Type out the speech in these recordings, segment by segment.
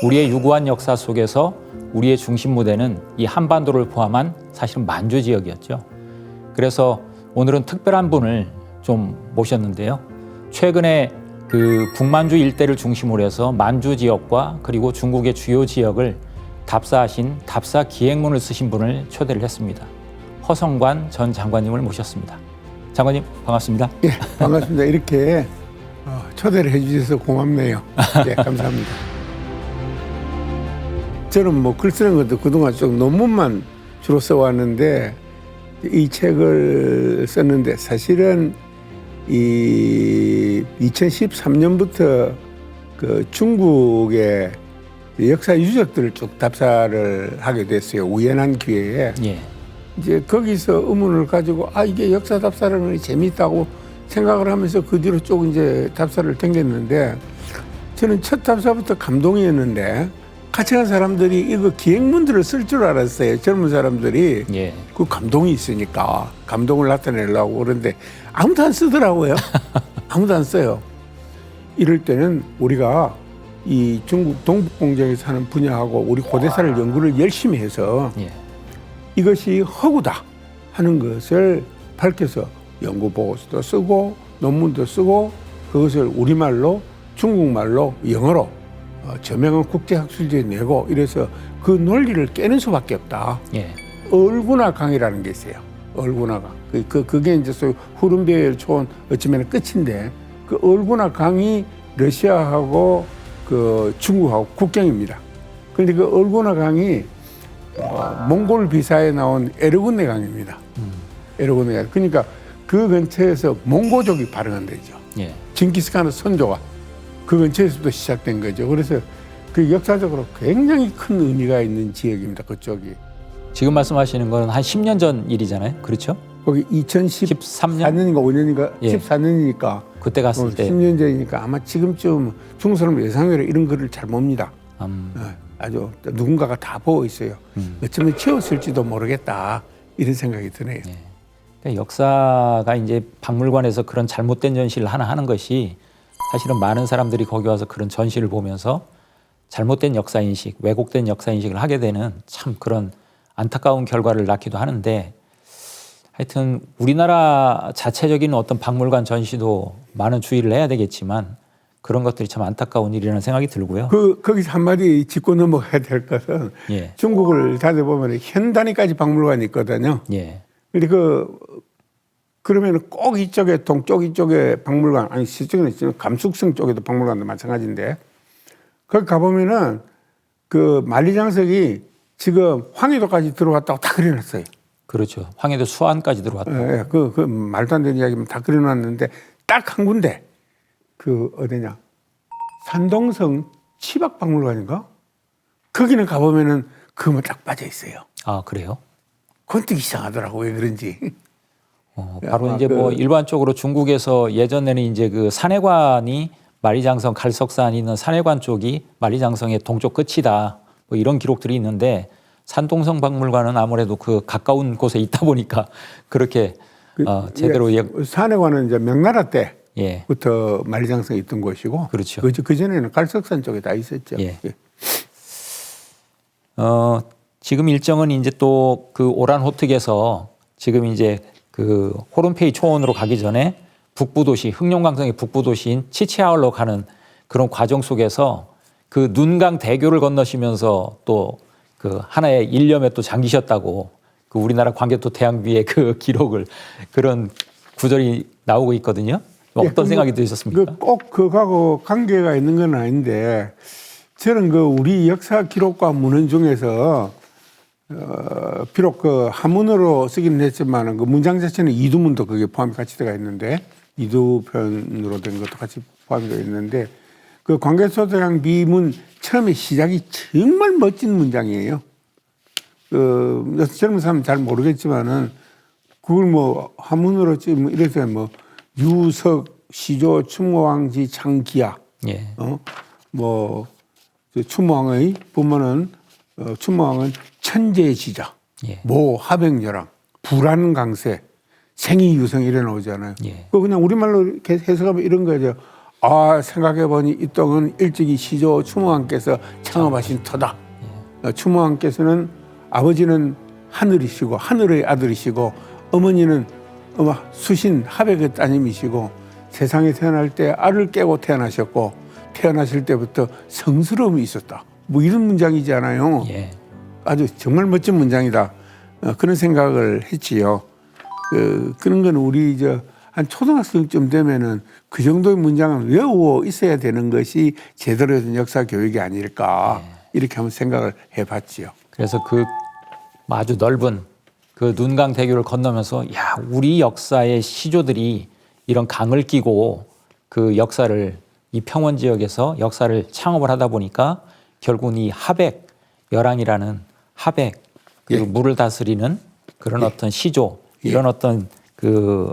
우리의 유구한 역사 속에서 우리의 중심 무대는 이 한반도를 포함한 사실은 만주 지역이었죠. 그래서 오늘은 특별한 분을 좀 모셨는데요. 최근에 그 북만주 일대를 중심으로 해서 만주 지역과 그리고 중국의 주요 지역을 답사하신 답사 기행문을 쓰신 분을 초대를 했습니다. 허성관 전 장관님을 모셨습니다. 장관님 반갑습니다. 예, 반갑습니다. 이렇게 초대를 해주셔서 고맙네요. 네, 감사합니다. 저는 뭐 글 쓰는 것도 그동안 좀 논문만 주로 써왔는데 이 책을 썼는데 사실은 이 2013년부터 그 중국의 역사 유적들을 쭉 답사를 하게 됐어요. 우연한 기회에. 예. 이제 거기서 의문을 가지고 이게 역사 답사라는 게 재미있다고 생각을 하면서 그 뒤로 쭉 이제 답사를 댕겼는데 저는 첫 답사부터 감동이었는데 같이 간 사람들이 이거 기행문들을 쓸 줄 알았어요. 젊은 사람들이. 예. 그 감동이 있으니까 감동을 나타내려고 그러는데 아무도 안 쓰더라고요. 아무도 안 써요. 이럴 때는 우리가 이 중국 동북공정에서 하는 분야하고 우리 고대사를 연구를 열심히 해서 예. 이것이 허구다 하는 것을 밝혀서 연구 보고서도 쓰고 논문도 쓰고 그것을 우리말로 중국말로 영어로 저명한 국제학술지에 내고 이래서 그 논리를 깨는 수밖에 없다. 예. 얼구나 강이라는 게 있어요. 얼구나 강. 그게 이제 소위 후른비엘 초원 어쩌면 끝인데 그 얼구나 강이 러시아하고 그 중국하고 국경입니다. 그런데 그 얼구나 강이 몽골 비사에 나온 에르군네 강입니다. 에르군네 강. 그러니까 그 근처에서 몽고족이 발행한 데죠. 예. 징기스칸의 선조가 그 근처에서부터 시작된 거죠. 그래서 그 역사적으로 굉장히 큰 의미가 있는 지역입니다. 그쪽이. 지금 말씀하시는 건 한 10년 전 일이잖아요. 그렇죠? 거기 2014년인가 5년인가 예. 14년이니까 그때 갔을 때 10년 전이니까 아마 지금쯤 중국 사람 예상외로 이런 글을 잘 봅니다. 아주 누군가가 다 보고 있어요. 어쩌면 치웠을지도 모르겠다 이런 생각이 드네요. 예. 그러니까 역사가 이제 박물관에서 그런 잘못된 전시를 하나 하는 것이 사실은 많은 사람들이 거기 와서 그런 전시를 보면서 잘못된 역사인식, 왜곡된 역사인식을 하게 되는 참 그런 안타까운 결과를 낳기도 하는데 하여튼 우리나라 자체적인 어떤 박물관 전시도 많은 주의를 해야 되겠지만 그런 것들이 참 안타까운 일이라는 생각이 들고요. 거기서 한마디 짚고 넘어가야 될 것은 예. 중국을 다녀보면 현 단위까지 박물관이 있거든요. 예. 근데 그러면 꼭 이쪽에 동쪽 이쪽에 박물관 아니 시쪽에는 있지만 감숙성 쪽에도 박물관도 마찬가지인데 거기 가보면은 그 만리장석이 지금 황해도까지 들어왔다고 다 그려놨어요. 그렇죠. 황해도 수안까지 들어왔다. 예, 그 말도 안 되는 이야기면 다 그려놨는데 딱 한 군데 그 어디냐 산동성 치박박물관인가 거기는 가보면은 그거만 딱 빠져 있어요. 아 그래요? 그건 또 이상하더라고 왜 그런지. 바로 이제 뭐 일반적으로 중국에서 예전에는 이제 그 산해관이 만리장성 갈석산 있는 산해관 쪽이 만리장성의 동쪽 끝이다. 뭐 이런 기록들이 있는데 산동성 박물관은 아무래도 그 가까운 곳에 있다 보니까 그렇게 제대로 산해관은 이제 명나라 예. 때부터 만리장성에 있던 곳이고 그렇죠. 그 전에는 갈석산 쪽에 다 있었죠. 예. 지금 일정은 이제 또 그 오란호특에서 지금 이제 그 호른페이 초원으로 가기 전에 북부도시 흑룡강성의 북부도시인 치치하울로 가는 그런 과정 속에서 그 눈강 대교를 건너시면서 또 그 하나의 일념에 또 잠기셨다고 그 우리나라 관개토 대항비의 그 기록을 그런 구절이 나오고 있거든요. 어떤 생각이 드셨습니까? 꼭 그거하고 관계가 있는 건 아닌데 저는 그 우리 역사 기록과 문헌 중에서 비록 그 한문으로 쓰기는 했지만 그 문장 자체는 이두문도 그게 포함이 같이 들어가 있는데 이두편으로 된 것도 같이 포함이 되어 있는데 그 관개토대왕 비문 처음에 시작이 정말 멋진 문장이에요. 젊은 사람은 잘 모르겠지만은 그걸 뭐 한문으로 뭐 이래서 뭐 유석 시조 추모왕지 창기야. 예. 뭐 추모왕의 보면은 추모왕은 천재지자, 예. 모 하백여랑, 불안 강세, 생이유성 이래 나오잖아요. 예. 그 그냥 우리말로 이렇게 해석하면 이런 거죠. 생각해보니 이 떡은 일찍이 시조 추모왕께서 창업하신 터다. 추모왕께서는 아버지는 하늘이시고 하늘의 아들이시고 어머니는 수신 하백의 따님이시고 세상에 태어날 때 알을 깨고 태어나셨고 태어나실 때부터 성스러움이 있었다. 뭐 이런 문장이잖아요. 예. 아주 정말 멋진 문장이다. 그런 생각을 했지요. 그런 건 우리 한 초등학생쯤 되면은 그 정도의 문장은 외워 있어야 되는 것이 제대로 된 역사 교육이 아닐까 이렇게 한번 생각을 해봤지요. 그래서 그 아주 넓은 그 눈강대교를 건너면서 야, 우리 역사의 시조들이 이런 강을 끼고 그 역사를 이 평원 지역에서 역사를 창업을 하다 보니까 결국은 이 하백 열왕이라는 하백 그 예. 물을 다스리는 그런 어떤 시조 이런 어떤 그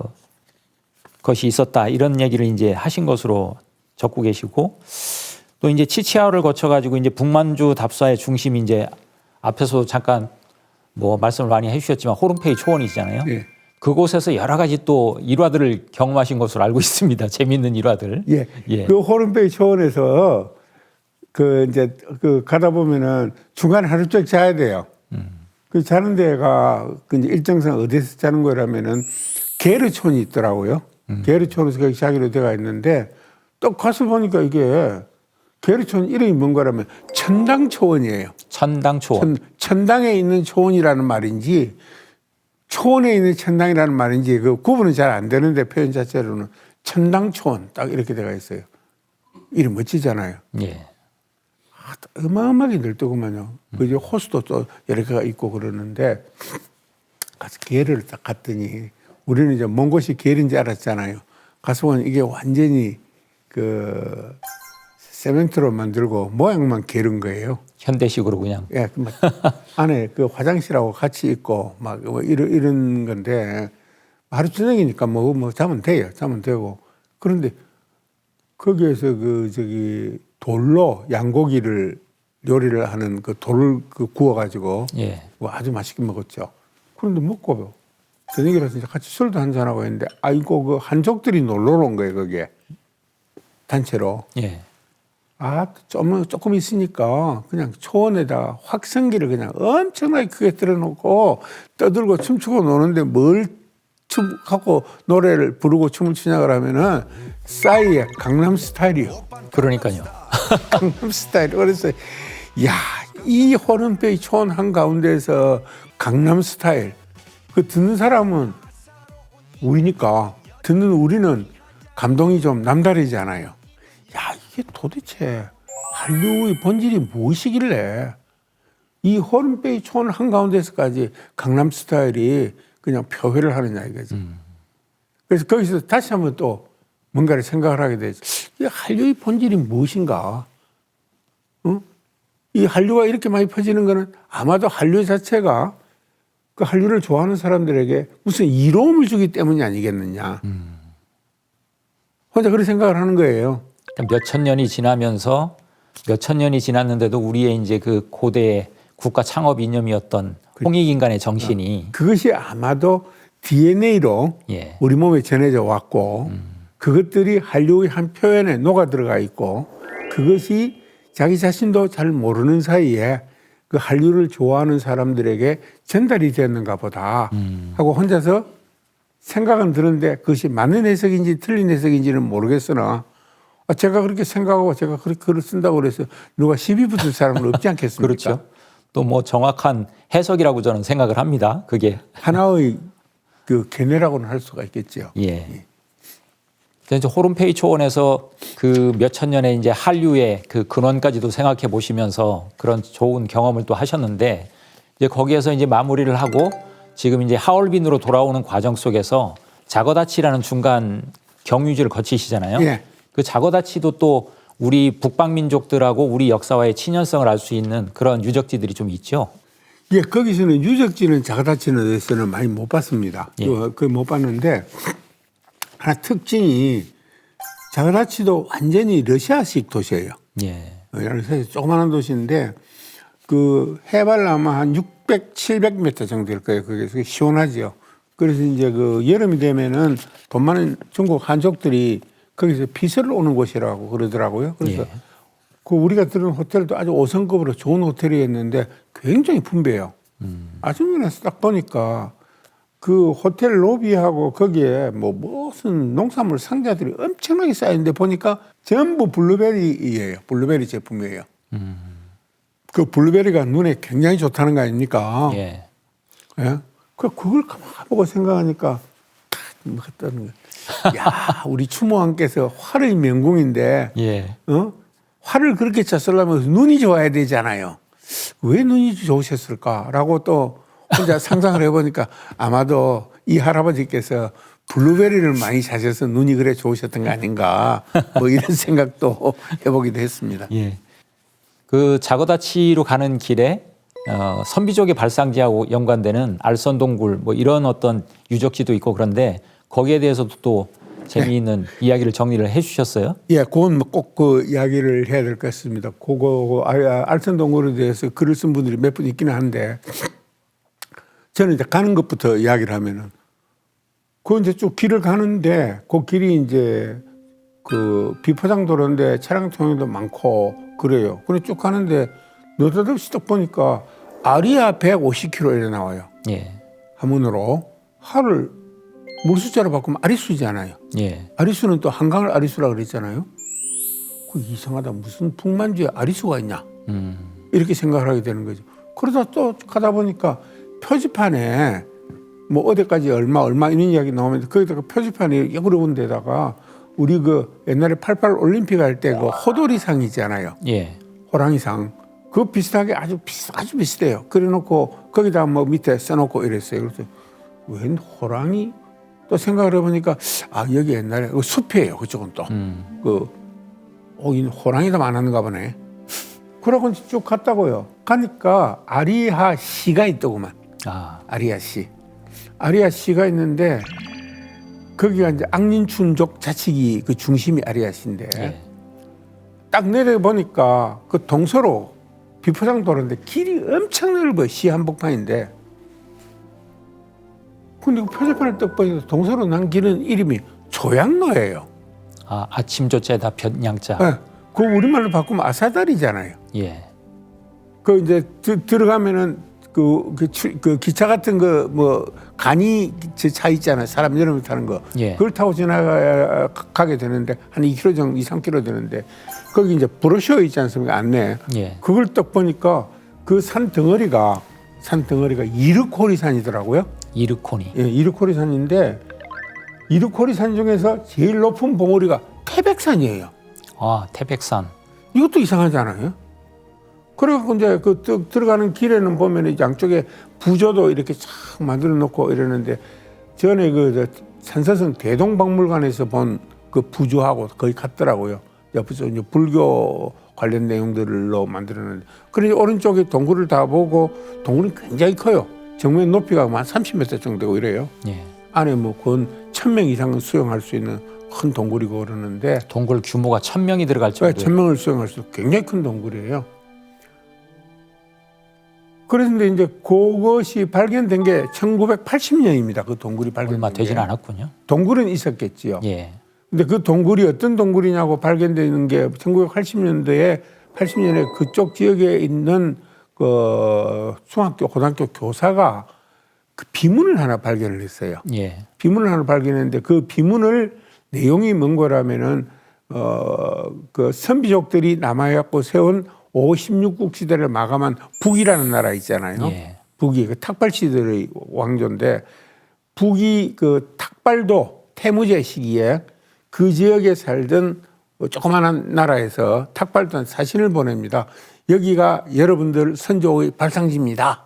것이 있었다 이런 얘기를 이제 하신 것으로 적고 계시고 또 이제 치치하우를 거쳐 가지고 이제 북만주 답사의 중심이 이제 앞에서 잠깐 뭐 말씀을 많이 해주셨지만 호른페이 초원이잖아요. 예. 그곳에서 여러 가지 또 일화들을 경험하신 것으로 알고 있습니다. 재미있는 일화들. 예. 예. 그 호른베이 초원에서 가다 보면은 중간에 하루 종일 자야 돼요. 그 자는 데가 그 이제 일정상 어디서 자는 거라면은 게르촌이 있더라고요. 게르촌에서 거기 자기로 되어 있는데 또 가서 보니까 이게 게르촌 이름이 뭔 거라면 천당초원이에요. 천당초원. 천당에 있는 초원이라는 말인지 초원에 있는 천당이라는 말인지 그 구분은 잘 안 되는데 표현 자체로는 천당초원 딱 이렇게 되어 있어요. 이름 멋지잖아요. 예. 어마어마하게 넓더구만요. 그 이제 호수도 또 여러 개가 있고 그러는데 가서 게를 딱 갔더니 우리는 이제 먼 곳이 게인지 알았잖아요. 가서 보니 이게 완전히 그 세멘트로 만들고 모양만 게른 거예요. 현대식으로 그냥. 예, 막 안에 그 화장실하고 같이 있고 막 뭐 이런 건데 하루 저녁이니까 뭐 자면 돼요. 자면 되고 그런데 거기에서 돌로 양고기를 요리를 하는 그 돌을 구워가지고 예. 뭐 아주 맛있게 먹었죠. 그런데 먹고 저녁이라서 이제 같이 술도 한잔하고 했는데 아이고 그 한족들이 놀러 온 거예요 거기에 단체로. 예. 조금 있으니까 그냥 초원에다 확성기를 그냥 엄청나게 크게 틀어놓고 떠들고 춤추고 노는데 뭘 갖고 노래를 부르고 춤을 추냐 그러면은 싸이의 강남 스타일이요. 그러니까요. 강남 스타일. 그래서 이 호른페이 초원 한가운데에서 강남 스타일. 그 듣는 사람은 우리니까 듣는 우리는 감동이 좀 남다르잖아요. 이게 도대체 한류의 본질이 무엇이길래 이 호른페이 초원 한가운데서까지 강남 스타일이 그냥 표회를 하느냐 이거죠. 그래서 거기서 다시 한번 또 뭔가를 생각을 하게 되죠. 이 한류의 본질이 무엇인가? 이 한류가 이렇게 많이 퍼지는 거는 아마도 한류 자체가 그 한류를 좋아하는 사람들에게 무슨 이로움을 주기 때문이 아니겠느냐. 혼자 그런 생각을 하는 거예요. 몇천 년이 지나면서 몇천 년이 지났는데도 우리의 이제 그 고대의 국가 창업 이념이었던 홍익인간의 정신이 그것이 아마도 DNA로 예. 우리 몸에 전해져 왔고 그것들이 한류의 한 표현에 녹아 들어가 있고 그것이 자기 자신도 잘 모르는 사이에 그 한류를 좋아하는 사람들에게 전달이 되었는가 보다 하고 혼자서 생각은 드는데 그것이 맞는 해석인지 틀린 해석인지는 모르겠으나 제가 그렇게 생각하고 제가 그렇게 글을 쓴다고 그래서 누가 시비 붙을 사람은 없지 않겠습니까? 그렇죠. 또 뭐 정확한 해석이라고 저는 생각을 합니다. 그게 하나의 그 견해라고는 할 수가 있겠죠. 예. 이제 호른페이 초원에서 그 몇천 년의 이제 한류의 그 근원까지도 생각해 보시면서 그런 좋은 경험을 또 하셨는데 이제 거기에서 이제 마무리를 하고 지금 이제 하얼빈으로 돌아오는 과정 속에서 자거다치라는 중간 경유지를 거치시잖아요. 예. 그 자거다치도 또 우리 북방민족들하고 우리 역사와의 친연성을 알 수 있는 그런 유적지들이 좀 있죠. 예, 거기서는 유적지는 자가다치는 데서는 많이 못 봤습니다. 예. 그 못 봤는데 하나 특징이 자가다치도 완전히 러시아식 도시예요. 예. 러시아식 조그마한 도시인데 그 해발 아마 한 600, 700m 정도 될 거예요. 그게 시원하죠. 그래서 이제 그 여름이 되면은 돈 많은 중국 한족들이 거기서 빚을 오는 곳이라고 그러더라고요. 그래서 예. 그 우리가 들은 호텔도 아주 5성급으로 좋은 호텔이었는데 굉장히 분배해요. 아주면에서 딱 보니까 그 호텔 로비하고 거기에 뭐 무슨 농산물 상자들이 엄청나게 쌓였는데 보니까 전부 블루베리예요. 블루베리 제품이에요. 그 블루베리가 눈에 굉장히 좋다는 거 아닙니까? 예. 예? 그걸 가만 보고 생각하니까 뭐 했다는 거예요. 야, 우리 추모왕께서 화를 명궁인데, 예. 화를 그렇게 쳤으려면 눈이 좋아야 되잖아요. 왜 눈이 좋으셨을까라고 또 혼자 상상을 해보니까 아마도 이 할아버지께서 블루베리를 많이 사셔서 눈이 그래 좋으셨던 거 아닌가 뭐 이런 생각도 해보기도 했습니다. 예. 그 자거다치로 가는 길에 선비족의 발상지하고 연관되는 알선동굴 뭐 이런 어떤 유적지도 있고 그런데 거기에 대해서도 또 재미있는 이야기를 정리를 해 주셨어요? 예, 그건 꼭 그 이야기를 해야 될 것 같습니다. 그거 알선동굴에 대해서 글을 쓴 분들이 몇 분 있기는 한데 저는 이제 가는 것부터 이야기를 하면은 그 이제 쭉 길을 가는데 그 길이 이제 그 비포장 도로인데 차량 통행도 많고 그래요. 그래 쭉 가는데 느닷없이 딱 보니까 아리아 150km 이래 나와요. 예. 한문으로 하를 물숫자로 바꾸면 아리수잖아요. 예. 아리수는 또 한강을 아리수라 그랬잖아요. 그 이상하다. 무슨 북만주에 아리수가 있냐. 이렇게 생각을 하게 되는 거죠. 그러다 또 가다 보니까 표지판에 뭐 어디까지 얼마 이런 이야기 나오면 거기다가 표지판에 어려운 데다가 우리 그 옛날에 88 올림픽 할 때 그 호돌이상 있잖아요. 예. 호랑이상. 그 비슷하게 아주 비슷해요. 그래 놓고 거기다 뭐 밑에 써놓고 이랬어요. 그래서 웬 호랑이? 또 생각을 해보니까 아 여기 옛날에 그 숲이에요. 그쪽은 또. 이 호랑이도 많았는가 보네. 그러고 쭉 갔다고요. 가니까 아리아 시가 있더구만. 아. 아리아 시. 아리아 시가 있는데 거기가 이제 앙린춘족 자치기 그 중심이 아리아 시인데 예. 딱 내려 보니까 그 동서로 비포장 도로인데 길이 엄청 넓어. 시 한복판인데. 근데 그 표지판을 딱 보니까 동서로 난 길은 이름이 조양로예요. 아, 아침 조자에다 변양자. 네. 그 우리말로 바꾸면 아사다리잖아요. 예. 그 이제 들어가면은 그 기차 같은 거 뭐 간이 차 있잖아요. 사람 여름에 타는 거. 예. 그걸 타고 지나가게 되는데 한 2km 정도, 3km 되는데 거기 이제 브로셔 있지 않습니까? 안내. 예. 그걸 딱 보니까 그 산 덩어리가 이르코리산이더라고요. 이르코니. 예, 이르코리산인데 이르코리산 중에서 제일 높은 봉우리가 태백산이에요. 아, 태백산. 이것도 이상하지 않아요? 그래갖고 이제 그 들어가는 길에는 보면 양쪽에 부조도 이렇게 쫙 만들어 놓고 이러는데 전에 그 산사성 대동박물관에서 본 그 부조하고 거의 같더라고요. 옆에서 이제 불교 관련 내용들로 만들었는데 그래서 오른쪽에 동굴을 다 보고 동굴이 굉장히 커요. 정면 높이가 한 30m 정도 되고 이래요. 예. 안에 뭐 건 1000명 이상은 수용할 수 있는 큰 동굴이고 그러는데 동굴 규모가 1000명이 들어갈 정도. 1000명을 수용할 수 있는 굉장히 큰 동굴이에요. 그런데 이제 그것이 발견된 게 1980년입니다. 그 동굴이 발견된 얼마 되지는 게. 않았군요. 동굴은 있었겠지요. 예. 근데 그 동굴이 어떤 동굴이냐고 발견되는 게 1980년도에 80년에 그쪽 지역에 있는 그 중학교, 고등학교 교사가 그 비문을 하나 발견을 했어요. 예. 비문을 하나 발견했는데 그 비문을 내용이 뭔 거라면은 그 선비족들이 남아갖고 세운 56국 시대를 마감한 북이라는 나라 있잖아요. 예. 북이 그 탁발시들의 왕조인데 북이 그 탁발도 태무제 시기에 그 지역에 살던 조그마한 나라에서 탁발도 사신을 보냅니다. 여기가 여러분들 선조의 발상지입니다.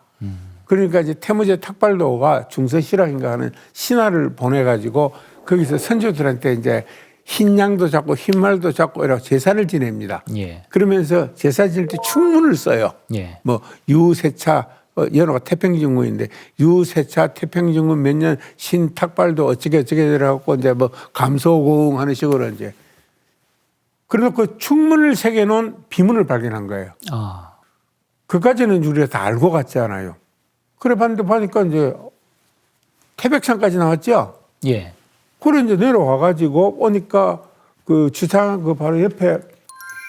그러니까 이제 태무제 탁발도가 중서시락인가 하는 신하를 보내가지고 거기서 선조들한테 이제 흰 양도 잡고 흰 말도 잡고 이렇게 제사를 지냅니다. 예. 그러면서 제사 지낼 때 축문을 써요. 예. 뭐 유세차 연호가 태평진군인데 유세차 태평진군 몇 년 신탁발도 어쩌게 들어갖고 이제 뭐 감소공 하는 식으로 이제 그래놓고 축문을 새겨놓은 비문을 발견한 거예요. 아. 그까지는 우리가 다 알고 갔지 않아요. 그래 봤는데 보니까 이제 태백산까지 나왔죠. 예. 그래 이제 내려와가지고 오니까 그 주상 그 바로 옆에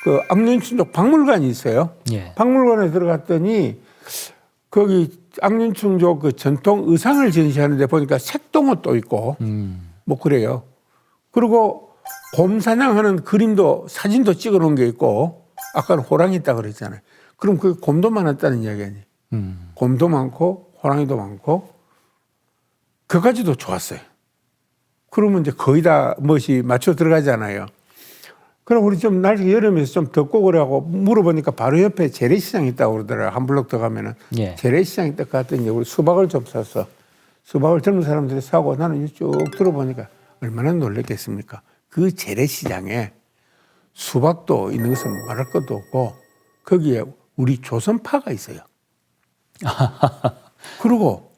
그 악륜충족 박물관이 있어요. 예. 박물관에 들어갔더니 거기 악륜충족 그 전통 의상을 전시하는데 보니까 색동옷도 있고 뭐 그래요. 그리고 곰 사냥하는 그림도 사진도 찍어놓은 게 있고 아까는 호랑이 있다 그랬잖아요. 그럼 그 곰도 많았다는 이야기 아니에요. 곰도 많고 호랑이도 많고 그까지도 좋았어요. 그러면 이제 거의 다 멋이 맞춰 들어가잖아요. 그럼 우리 좀 날씨 여름에서 좀 덥고 그래갖고 물어보니까 바로 옆에 재래시장이 있다고 그러더라고요. 한 블록 더 가면은. 예. 재래시장이 딱 갔더니 우리 수박을 좀 샀어. 수박을 젊은 사람들이 사고 나는 쭉 들어보니까 얼마나 놀랐겠습니까? 그 재래시장에 수박도 있는 것은 말할 것도 없고 거기에 우리 조선파가 있어요. 그리고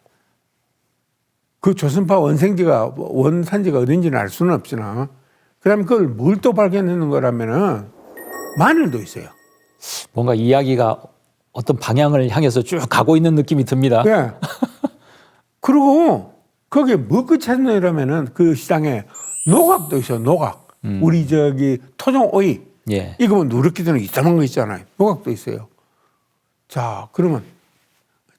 그 조선파 원생지가 원산지가 어딘지는 알 수는 없지만 그다음에 그걸 뭘 또 발견하는 거라면은 마늘도 있어요. 뭔가 이야기가 어떤 방향을 향해서 쭉 가고 있는 느낌이 듭니다. 네. 그리고 거기에 뭐 끝 찾느냐면은 그 시장에 노각도 있어요. 노각. 우리 저기 토종 오이. 예. 이거 뭐 누렇게 되는 이상한 거 있잖아요. 노각도 있어요. 자, 그러면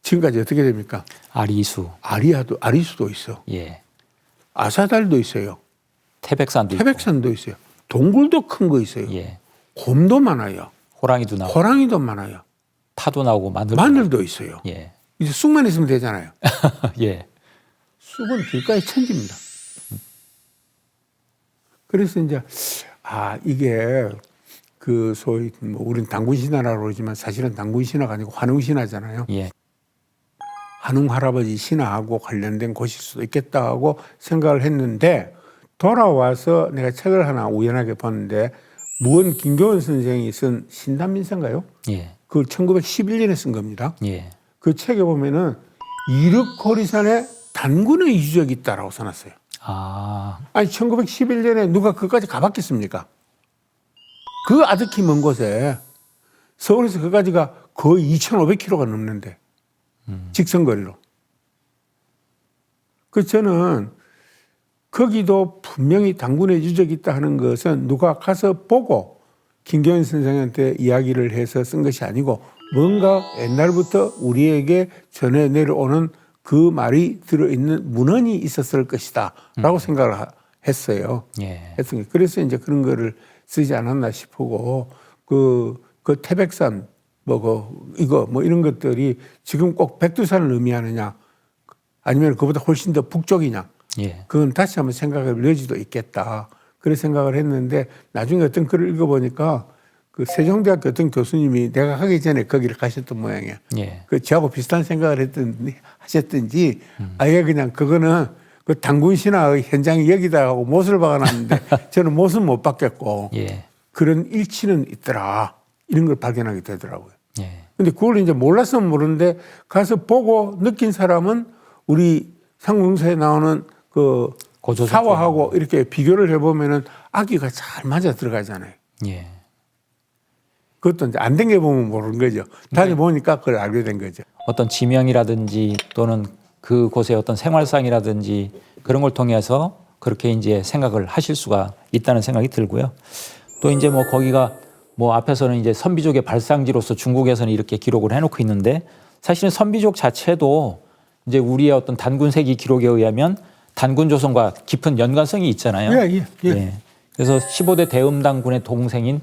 지금까지 어떻게 됩니까? 아리수. 아리수도 있어. 예. 아사달도 있어요. 태백산도 있고. 태백산도 있어요. 동굴도 큰 거 있어요. 예. 곰도 많아요. 호랑이도 나오고. 호랑이도 많아요. 파도 나오고 마늘도 있어요. 예. 이제 쑥만 있으면 되잖아요. 예. 쑥은 길가의 천지입니다. 그래서 이제 이게 그 소위 뭐 우리는 당군 신화라고 그러지만 사실은 당군 신화가 아니고 환웅 신화잖아요. 예. 환웅 할아버지 신화하고 관련된 곳일 수도 있겠다 하고 생각을 했는데 돌아와서 내가 책을 하나 우연하게 봤는데 무언 김교원 선생이 쓴 신단민서인가요? 예. 그걸 1911년에 쓴 겁니다. 예. 그 책에 보면은 이륵고리산에 단군의 유적이 있다라고 써놨어요. 아. 아니 1911년에 누가 그까지 가봤겠습니까? 그 아득히 먼 곳에 서울에서 그까지가 거의 2,500km가 넘는데 직선거리로. 그 저는 거기도 분명히 당군의 유적이 있다 하는 것은 누가 가서 보고 김경현 선생한테 이야기를 해서 쓴 것이 아니고 뭔가 옛날부터 우리에게 전해 내려오는 그 말이 들어있는 문헌이 있었을 것이다 라고 생각을 했어요. 예. 그래서 이제 그런 거를 쓰지 않았나 싶고 그 태백산 이거 이런 것들이 지금 꼭 백두산을 의미하느냐 아니면 그보다 훨씬 더 북쪽이냐 예. 그건 다시 한번 생각할 여지도 있겠다. 그런 생각을 했는데 나중에 어떤 글을 읽어보니까 그 세종대학교 어떤 교수님이 내가 가기 전에 거기를 가셨던 모양이야. 예. 그 저하고 비슷한 생각을 하셨던지 아예 그냥 그거는 그 당군 신화의 현장이 여기다 하고 못을 박아놨는데 저는 못은 못 박겠고 예. 그런 일치는 있더라. 이런 걸 발견하게 되더라고요. 예. 근데 그걸 이제 몰랐으면 모르는데 가서 보고 느낀 사람은 우리 상공서에 나오는 그 고조선 사화하고 이렇게 비교를 해보면은 아기가 잘 맞아 들어가잖아요. 예. 그것도 이제 안 된 게 보면 모르는 거죠. 다녀보니까 그걸 알게 된 거죠. 어떤 지명이라든지 또는 그곳의 어떤 생활상이라든지 그런 걸 통해서 그렇게 이제 생각을 하실 수가 있다는 생각이 들고요. 또 이제 뭐 거기가 뭐 앞에서는 이제 선비족의 발상지로서 중국에서는 이렇게 기록을 해놓고 있는데 사실은 선비족 자체도 이제 우리의 어떤 단군세기 기록에 의하면 단군조선과 깊은 연관성이 있잖아요. 예. 그래서 15대 대음당군의 동생인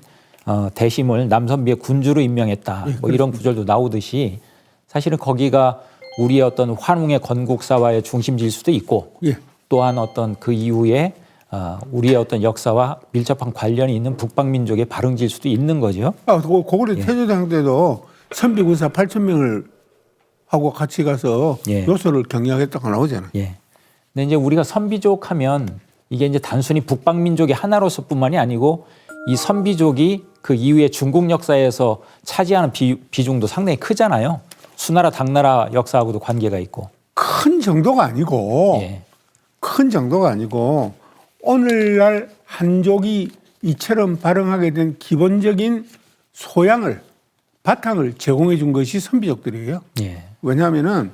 대심을 남선비의 군주로 임명했다. 뭐 이런 구절도 나오듯이 사실은 거기가 우리의 어떤 환웅의 건국사와의 중심지일 수도 있고 예. 또한 어떤 그 이후에 우리의 어떤 역사와 밀접한 관련이 있는 북방민족의 발흥지일 수도 있는 거죠. 고구려 태조당 때도 선비군사 8,000명을 하고 같이 가서 요소를 경략했다고 나오잖아요. 예. 근데 이제 우리가 선비족 하면 이게 이제 단순히 북방민족의 하나로서뿐만이 아니고 이 선비족이 그 이후에 중국 역사에서 차지하는 비중도 상당히 크잖아요. 수나라 당나라 역사하고도 관계가 있고. 큰 정도가 아니고 예. 큰 정도가 아니고 오늘날 한족이 이처럼 발흥하게 된 기본적인 소양을 바탕을 제공해 준 것이 선비족들이에요. 예. 왜냐하면은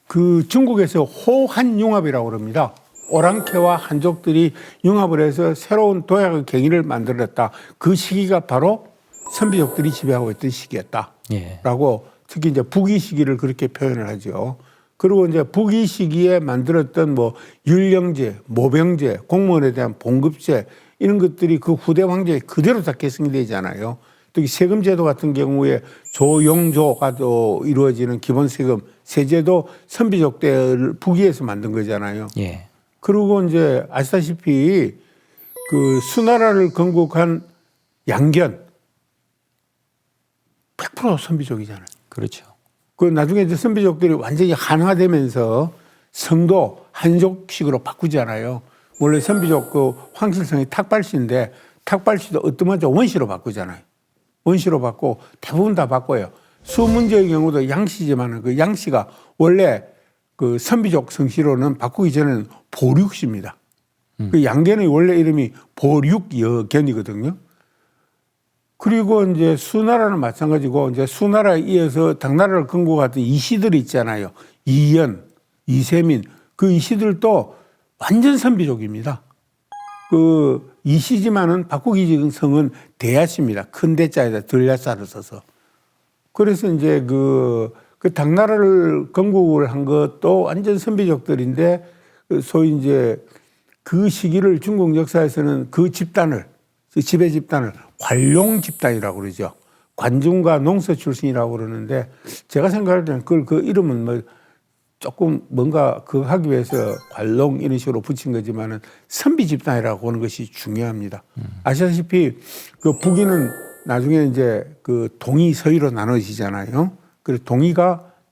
그 중국에서 호한융합이라고 그럽니다. 오랑캐와 한족들이 융합을 해서 새로운 도약의 경위를 만들었다. 그 시기가 바로 선비족들이 지배하고 있던 시기였다. 예. 라고 특히 이제 북이 시기를 그렇게 표현을 하죠. 그리고 이제 북이 시기에 만들었던 뭐 율령제, 모병제, 공무원에 대한 봉급제 이런 것들이 그 후대 황제에 그대로 다 계승이 되잖아요. 특히 세금제도 같은 경우에 조용조가 또 이루어지는 기본 세금, 세제도 선비족 때 북위에서 만든 거잖아요. 예. 그리고 이제 아시다시피 그 수나라를 건국한 양견 100% 선비족이잖아요. 그렇죠. 그 나중에 이제 선비족들이 완전히 한화되면서 성도 한족식으로 바꾸잖아요. 원래 선비족 그 황실성이 탁발시인데 탁발시도 어떠하죠 원시로 바꾸잖아요. 원시로 바꾸고 대부분 다 바꿔요. 수문제의 경우도 양씨지만은 그 양씨가 원래 그 선비족 성씨로는 바꾸기 전에는 보륙씨입니다. 그 양견의 원래 이름이 보륙여견이거든요. 그리고 이제 수나라는 마찬가지고 이제 수나라에 이어서 당나라를 건국했던 이씨들이 있잖아요. 이연, 이세민 그 이씨들도 완전 선비족입니다. 그 이씨지만은 바꾸기 전 성은 대야씨입니다. 큰 대자에다 들야자를 써서. 그래서 이제 그 당나라를 건국을 한 것도 완전 선비족들인데 소위 이제 그 시기를 중국 역사에서는 그 집단을 그 지배 집단을 관룡 집단이라고 그러죠. 관중과 농서 출신이라고 그러는데 제가 생각할 때는 그 이름은 뭐 조금 뭔가 그거 하기 위해서 관룡 이런 식으로 붙인 거지만은 선비 집단이라고 하는 것이 중요합니다. 아시다시피 그 북위는 나중에 이제 그 동이 서위로 나눠지잖아요. 그래서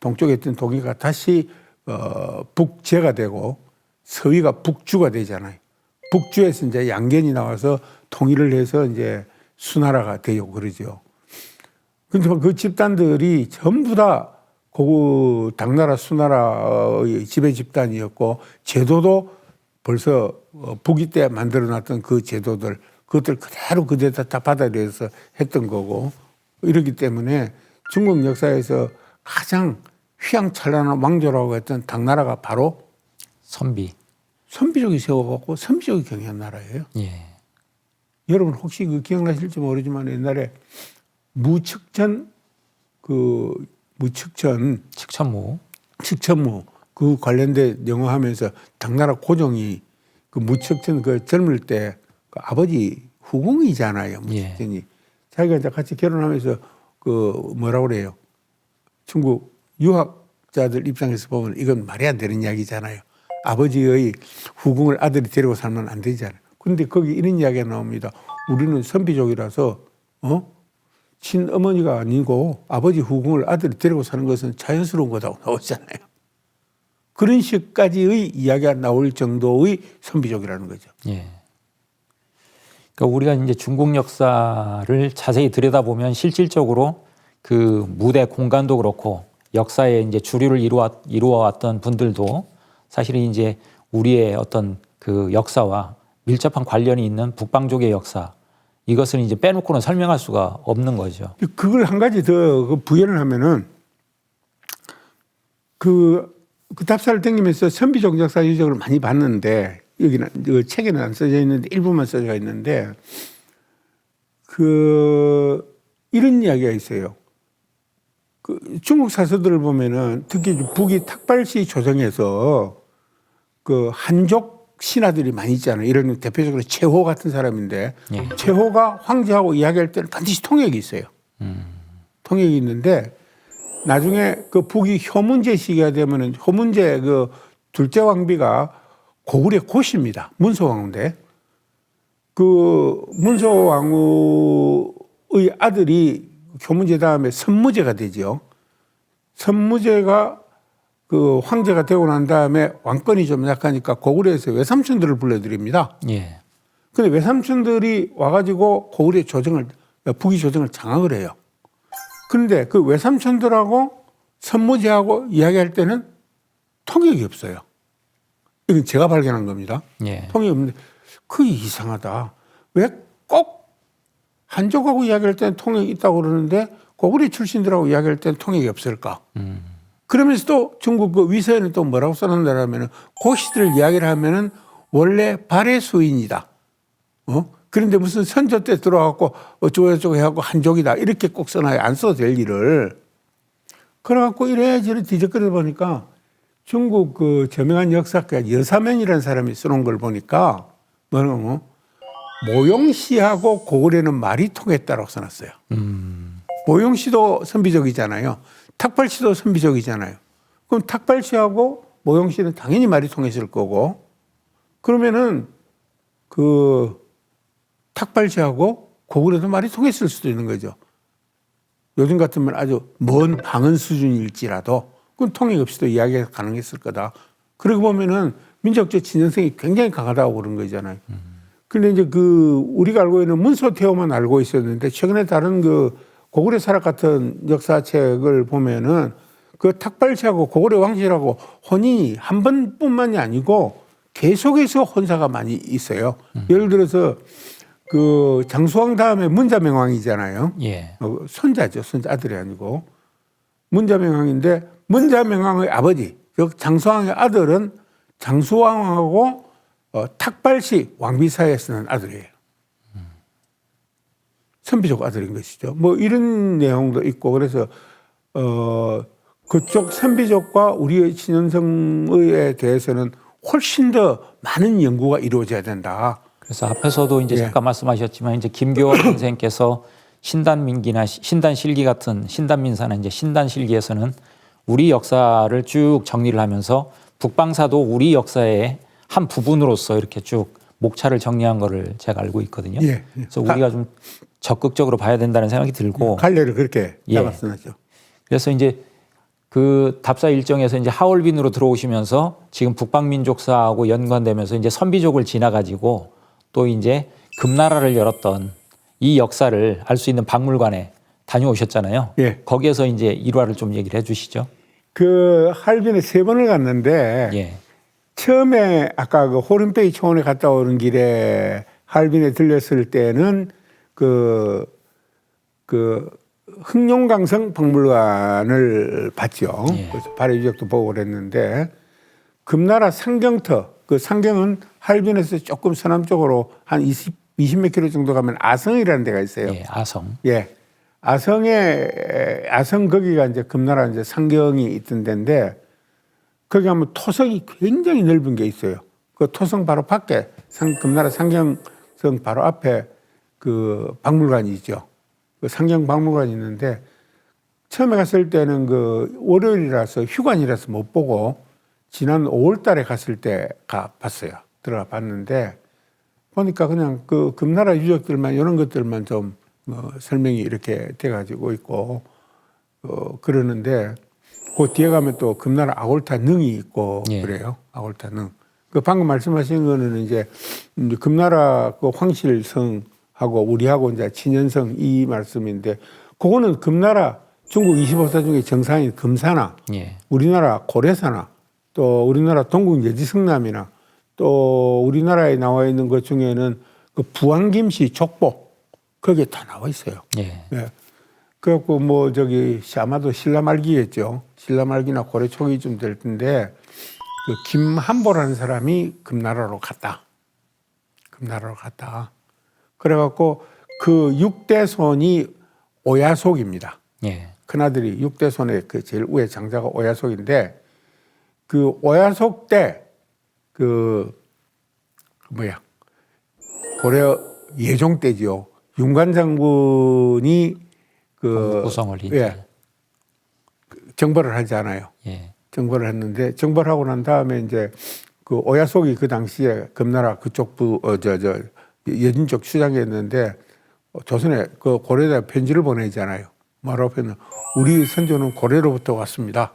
동쪽에 있던 동이가 다시 북제가 되고 서위가 북주가 되잖아요. 북주에서 이제 양견이 나와서 통일을 해서 이제 수나라가 되고 그러죠. 근데 그 집단들이 전부 다 그 당나라 수나라의 지배 집단이었고 제도도 벌써 북위 때 만들어놨던 그 제도들 그것들 그대로 그대로 다 받아들여서 했던 거고 이러기 때문에 중국 역사에서 가장 휘황찬란한 왕조라고 했던 당나라가 바로 선비족이 세워갖고 선비족이 경영한 나라예요. 예. 여러분 혹시 그 기억나실지 모르지만 옛날에 무측전 측천무 그 관련된 영어 하면서 당나라 고종이 그 무측전 그 젊을 때 그 아버지 후궁이잖아요. 무측전이. 예. 자기가 이제 같이 결혼하면서 그 뭐라고 그래요. 중국 유학자들 입장에서 보면 이건 말이 안 되는 이야기잖아요. 아버지의 후궁을 아들이 데리고 살면 안 되잖아요. 그런데 거기 이런 이야기가 나옵니다. 우리는 선비족이라서 친어머니가 아니고 아버지 후궁을 아들이 데리고 사는 것은 자연스러운 거다고 나오잖아요. 그런 식까지의 이야기가 나올 정도의 선비족이라는 거죠. 예. 그러니까 우리가 이제 중국 역사를 자세히 들여다보면 실질적으로 그 무대 공간도 그렇고 역사의 이제 주류를 이루어왔던 분들도 사실은 이제 우리의 어떤 그 역사와 밀접한 관련이 있는 북방족의 역사 이것을 이제 빼놓고는 설명할 수가 없는 거죠. 그걸 한 가지 더 부연을 하면은 그 답사를 땡기면서 선비족 역사 유적을 많이 봤는데 여기는 그 책에는 안 써져 있는데 일부만 써져 있는데 그 이런 이야기가 있어요. 그 중국 사서들을 보면은 특히 북이 탁발시 조정에서 그 한족 신하들이 많이 있잖아요. 이런 대표적으로 최호 같은 사람인데 예. 최호가 황제하고 이야기할 때는 반드시 통역이 있어요. 통역이 있는데 나중에 그 북이 효문제 시기가 되면은 효문제 그 둘째 왕비가 고구려 고씨입니다. 문소왕후인데 그 문소왕후의 아들이 효문제 다음에 선무제가 되죠. 선무제가 그 황제가 되고 난 다음에 왕권이 좀 약하니까 고구려에서 외삼촌들을 불러드립니다. 예. 근데 외삼촌들이 와가지고 고구려 조정을, 북위 조정을 장악을 해요. 그런데 그 외삼촌들하고 선무제하고 이야기할 때는 통역이 없어요. 이건 제가 발견한 겁니다. 예. 통역이 없는데 그게 이상하다. 왜 꼭 한족하고 이야기할 때는 통역이 있다고 그러는데 고구려 출신들하고 이야기할 때는 통역이 없을까? 그러면서 또 중국 그 위서에는 또 뭐라고 써놨냐면은 고시들 이야기를 하면은 원래 발해 수인이다. 그런데 무슨 선조 때 들어와갖고 어쩌고저쩌고 해갖고 한족이다. 이렇게 꼭 써놔요. 안 써도 될 일을. 그래갖고 이래저래 뒤적거려 보니까 중국 그 저명한 역사가 여사면이라는 사람이 써놓은 걸 보니까 뭐냐면 모용씨하고 고구려는 말이 통했다라고 써놨어요. 모용씨도 선비족이잖아요. 탁발씨도 선비족이잖아요. 그럼 탁발씨하고 모용씨는 당연히 말이 통했을 거고 그러면은 그 탁발씨하고 고구려도 말이 통했을 수도 있는 거죠. 요즘 같으면 아주 먼 방언 수준일지라도 그건 통역 없이도 이야기가 가능했을 거다. 그러고 보면은 민족적 진정성이 굉장히 강하다고 그런 거잖아요. 그런데 이제 그 우리가 알고 있는 문소태어만 알고 있었는데 최근에 다른 그 고구려 사락 같은 역사책을 보면은 그 탁발씨하고 고구려 왕실하고 혼인이 한 번뿐만이 아니고 계속해서 혼사가 많이 있어요. 예를 들어서 그 장수왕 다음에 문자명왕이잖아요. 예. 손자죠. 손자 아들이 아니고 문자명왕인데 문자명왕의 아버지 즉 장수왕의 아들은 장수왕하고 탁발씨 왕비 사이에 쓰는 아들이에요. 선비족 아들인 것이죠. 뭐 이런 내용도 있고 그래서 그쪽 선비족과 우리의 친연성에 대해서는 훨씬 더 많은 연구가 이루어져야 된다. 그래서 앞에서도 이제 예. 잠깐 말씀하셨지만 이제 김교원 선생께서 신단민기나 신단실기 같은 신단민사나 이제 신단실기에서는 우리 역사를 쭉 정리를 하면서 북방사도 우리 역사의 한 부분으로서 이렇게 쭉 목차를 정리한 거를 제가 알고 있거든요. 예. 그래서 우리가 좀 적극적으로 봐야 된다는 생각이 들고 갈래를 그렇게 예. 잡았었죠. 그래서 이제 그 답사 일정에서 이제 하얼빈으로 들어오시면서 지금 북방민족사하고 연관되면서 이제 선비족을 지나가지고 또 이제 금나라를 열었던 이 역사를 알 수 있는 박물관에 다녀오셨잖아요. 예. 거기에서 이제 일화를 좀 얘기를 해 주시죠. 그 할빈에 3번을 갔는데 예. 처음에 아까 그 호른베이 초원에 갔다 오는 길에 할빈에 들렸을 때는 그 흑룡강성 박물관을 봤죠. 예. 그래서 발해 유적도 보고 그랬는데 금나라 상경터 그 상경은 할빈에서 조금 서남쪽으로 한 20몇 킬로 정도 가면 아성이라는 데가 있어요. 예, 아성. 예. 아성 거기가 이제 금나라 이제 상경이 있던 데인데 거기 가면 토성이 굉장히 넓은 게 있어요. 그 토성 바로 밖에 금나라 상경성 바로 앞에 그 박물관이 있죠. 그 상경 박물관이 있는데 처음에 갔을 때는 그 월요일이라서 휴관이라서 못 보고 지난 5월 달에 갔을 때 봤어요. 들어가 봤는데 보니까 그냥 그 금나라 유적들만 이런 것들만 좀 설명이 이렇게 돼가지고 있고 그러는데 그 뒤에 가면 또 금나라 아골타 능이 있고 예. 그래요. 아골타 능. 그 방금 말씀하신 거는 이제 금나라 그 황실성하고 우리하고 이제 친연성 이 말씀인데 그거는 금나라 중국 25사 중에 정상인 금사나 예. 우리나라 고려사나 또 우리나라 동국 예지성남이나 또 우리나라에 나와 있는 것 중에는 그 부안김씨 족보 거기에 다 나와 있어요. 예. 예. 그래갖고 뭐 저기 아마도 신라말기겠죠. 신라말기나 고려 초기쯤 될 텐데 그 김한보라는 사람이 금나라로 갔다. 금나라로 갔다. 그래갖고 그 6대 손이 오야속입니다. 예. 큰아들이 6대 손의 그 제일 위에 장자가 오야속인데 그 오야속 때 고려 예종 때지요. 윤관 장군이 구성을 예, 정벌을 하잖아요. 예. 정벌을 했는데 정벌하고 난 다음에 이제 그 오야속이 그 당시에 금나라 그쪽 예진 쪽 수장이었는데 조선에 그 고려에다 편지를 보내잖아요. 뭐라고 표현은 우리 선조는 고려로부터 왔습니다.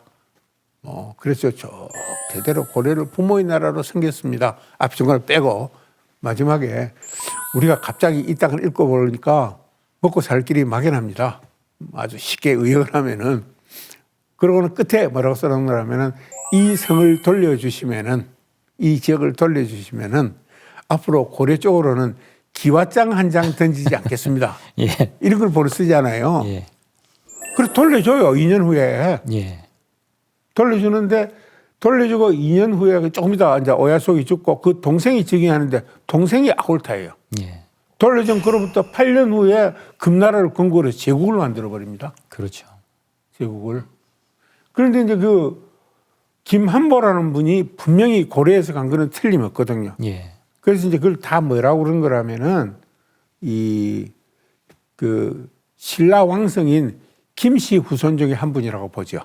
그래서 저 대대로 고려를 부모의 나라로 섬겼습니다. 앞 중간을 빼고 마지막에 우리가 갑자기 이 땅을 읽고 보니까 먹고 살 길이 막연합니다. 아주 쉽게 의역을 하면은 그러고는 끝에 뭐라고 써놓냐면은 이 성을 돌려주시면은 이 지역을 돌려주시면은 앞으로 고려 쪽으로는 기와장 한 장 던지지 않겠습니다. 예. 이런 걸 보러 쓰잖아요. 예. 그래서 돌려줘요. 2년 후에. 예. 돌려주는데 돌려주고 2년 후에 조금 이따 이제 오야속이 죽고 그 동생이 즉위하는데 동생이 아골타예요. 예. 돌려준 그로부터 8년 후에 금나라를 건국을 해서 제국을 만들어 버립니다. 그렇죠. 제국을. 그런데 이제 그 김한보라는 분이 분명히 고려에서 간 거는 틀림없거든요. 예. 그래서 이제 그걸 다 뭐라고 그런 거라면은 그 신라 왕성인 김씨 후손 중에 한 분이라고 보죠.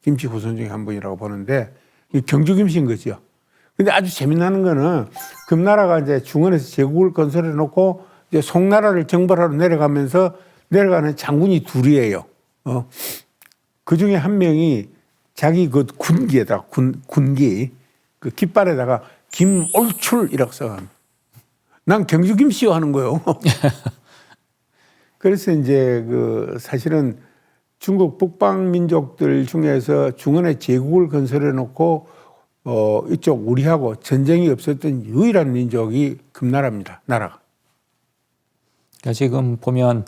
김씨 후손 중에 한 분이라고 보는데 경주 김씨인 거죠. 근데 아주 재미나는 거는 금나라가 이제 중원에서 제국을 건설해 놓고 이제 송나라를 정벌하러 내려가면서 내려가는 장군이 둘이에요. 그 중에 한 명이 자기 그 군기에다가 군기 그 깃발에다가 김올출이라고 써갑니다. 난 경주 김씨요 하는 거예요. 그래서 이제 그 사실은 중국 북방 민족들 중에서 중원에 제국을 건설해 놓고 이쪽 우리하고 전쟁이 없었던 유일한 민족이 금나라입니다. 나라가. 그러니까 지금 보면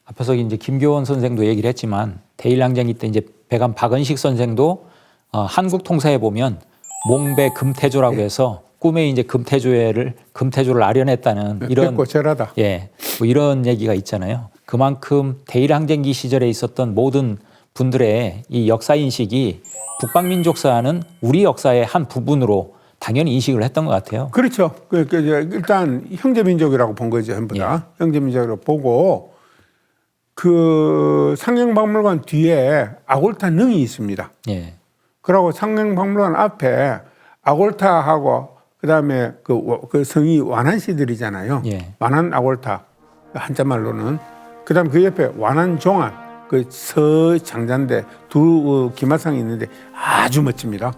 앞에서 이제 김교원 선생도 얘기를 했지만 대일항쟁기 때 이제 배감 박은식 선생도 한국 통사에 보면 몽배 금태조라고 해서 꿈에 이제 금태조를 아련했다는 이런 고철하다. 예, 뭐 이런 얘기가 있잖아요. 그만큼 대일항쟁기 시절에 있었던 모든 분들의 이 역사 인식이 북방민족사는 우리 역사의 한 부분으로 당연히 인식을 했던 것 같아요. 그렇죠. 일단 형제민족이라고 본 거죠, 전부 다. 형제민족이라고 보고 그 상경박물관 뒤에 아골타 능이 있습니다. 예. 그러고 상경박물관 앞에 아골타하고 그다음에 그 성이 완안시들이잖아요. 예. 완안 아골타 한자말로는 그다음 그 옆에 완안 종안 그 서장자인데 두 기마상이 있는데 아주 멋집니다.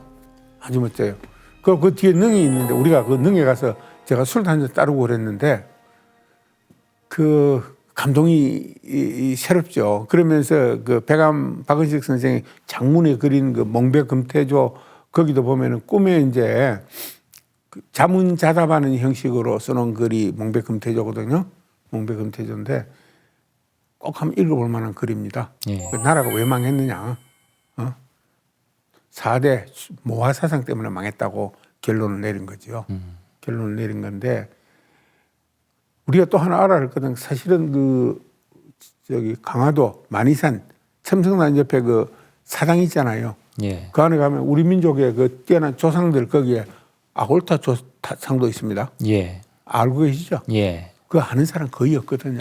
아주 멋져요. 그 뒤에 능이 있는데 우리가 그 능에 가서 제가 술도 한 잔 따르고 그랬는데 그 감동이 새롭죠. 그러면서 그 배감 박은식 선생이 장문에 그린 그 몽배 금태조 거기도 보면은 꿈에 이제 자문자답하는 형식으로 써놓은 글이 몽배 금태조거든요. 몽배 금태조인데 꼭 한번 읽어볼 만한 글입니다. 예. 그 나라가 왜 망했느냐. 4대 모화 사상 때문에 망했다고 결론을 내린 거죠. 결론을 내린 건데 우리가 또 하나 알아야 할 것은 사실은 강화도 만이산 첨성단 옆에 그 사당 있잖아요. 예. 그 안에 가면 우리 민족의 그 뛰어난 조상들 거기에 아골타 상도 있습니다. 예. 알고 계시죠? 예. 그거 아는 사람 거의 없거든요.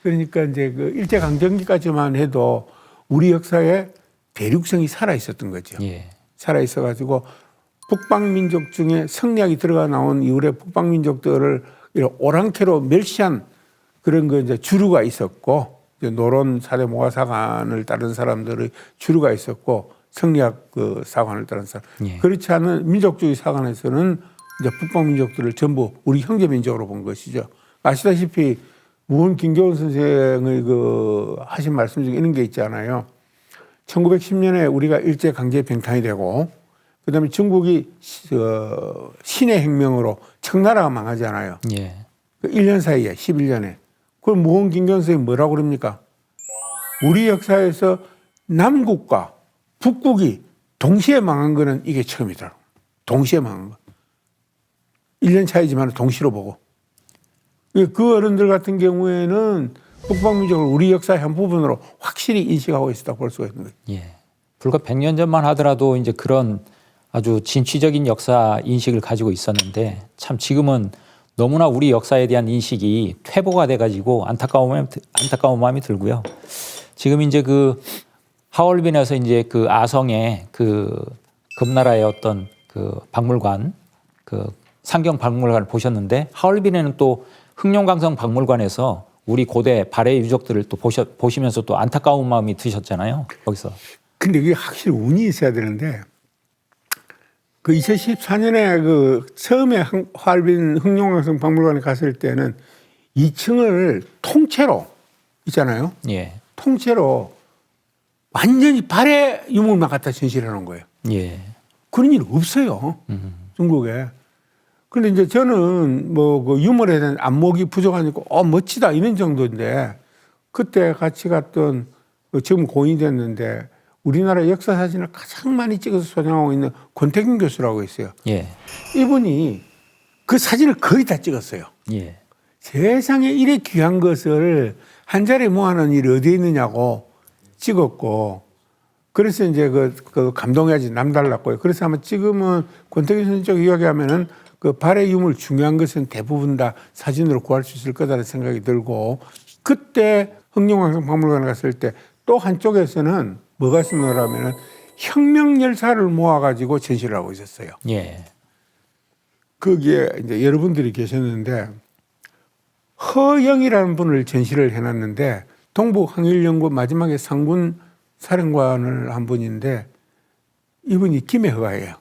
그러니까 이제 그 일제강점기까지만 해도 우리 역사에 대륙성이 살아 있었던 거죠. 예. 살아 있어 가지고 북방민족 중에 성리학이 들어가 나온 이후에 북방민족들을 이런 오랑캐로 멸시한 그런 거 이제 주류가 있었고 이제 노론 사대 모가사관을 따른 사람들의 주류가 있었고 성리학 그 사관을 따른 사람. 예. 그렇지 않은 민족주의 사관에서는 이제 북방민족들을 전부 우리 형제민족으로 본 것이죠. 아시다시피 무원 김교원 선생의 그 하신 말씀 중에 이런 게 있잖아요. 1910년에 우리가 일제 강제 병탄이 되고 그다음에 중국이 신의 혁명으로 청나라가 망하잖아요. 예. 1년 사이에 11년에. 그럼 무원 김교원 선생이 뭐라고 그럽니까? 우리 역사에서 남국과 북국이 동시에 망한 거는 이게 처음이다. 동시에 망한 거. 1년 차이지만 동시로 보고. 그 어른들 같은 경우에는 북방민족을 우리 역사의 한 부분으로 확실히 인식하고 있었다고 볼 수가 있는 거예요. 예. 불과 100년 전만 하더라도 이제 그런 아주 진취적인 역사 인식을 가지고 있었는데 참 지금은 너무나 우리 역사에 대한 인식이 퇴보가 돼가지고 안타까운 마음이 들고요. 지금 이제 그 하얼빈에서 이제 그 아성의 그 금나라의 어떤 그 박물관 그 상경 박물관을 보셨는데 하얼빈에는 또 흑룡강성 박물관에서 우리 고대 발해 유적들을 또 보시면서 또 안타까운 마음이 드셨잖아요. 거기서. 근데 그게 확실히 운이 있어야 되는데 그 2014년에 그 처음에 하얼빈 흑룡강성 박물관에 갔을 때는 2층을 통째로 있잖아요. 예. 통째로 완전히 발해 유물만 갖다 전시해 놓은 거예요. 예. 그런 일 없어요. 중국에. 그런데 이제 저는 뭐 그 유물에 대한 안목이 부족하니까 멋지다 이런 정도인데 그때 같이 갔던 지금 고인이 됐는데 우리나라 역사 사진을 가장 많이 찍어서 소장하고 있는 권태균 교수라고 있어요. 예. 이분이 그 사진을 거의 다 찍었어요. 예. 세상에 이래 귀한 것을 한 자리에 모아놓은 일이 어디에 있느냐고 찍었고, 그래서 이제 그 감동해야지 남달랐고요. 그래서 아마 지금은 권태균 선생 쪽 이야기하면은 그 발의 유물 중요한 것은 대부분 다 사진으로 구할 수 있을 거다라는 생각이 들고, 그때 흥룡왕성박물관에 갔을 때 또 한쪽에서는 뭐가 있었냐면은 혁명 열사를 모아가지고 전시를 하고 있었어요. 예. 거기에 이제 여러분들이 계셨는데 허영이라는 분을 전시를 해놨는데 동북항일연구 마지막에 상군 사령관을 한 분인데 이분이 김해허가예요.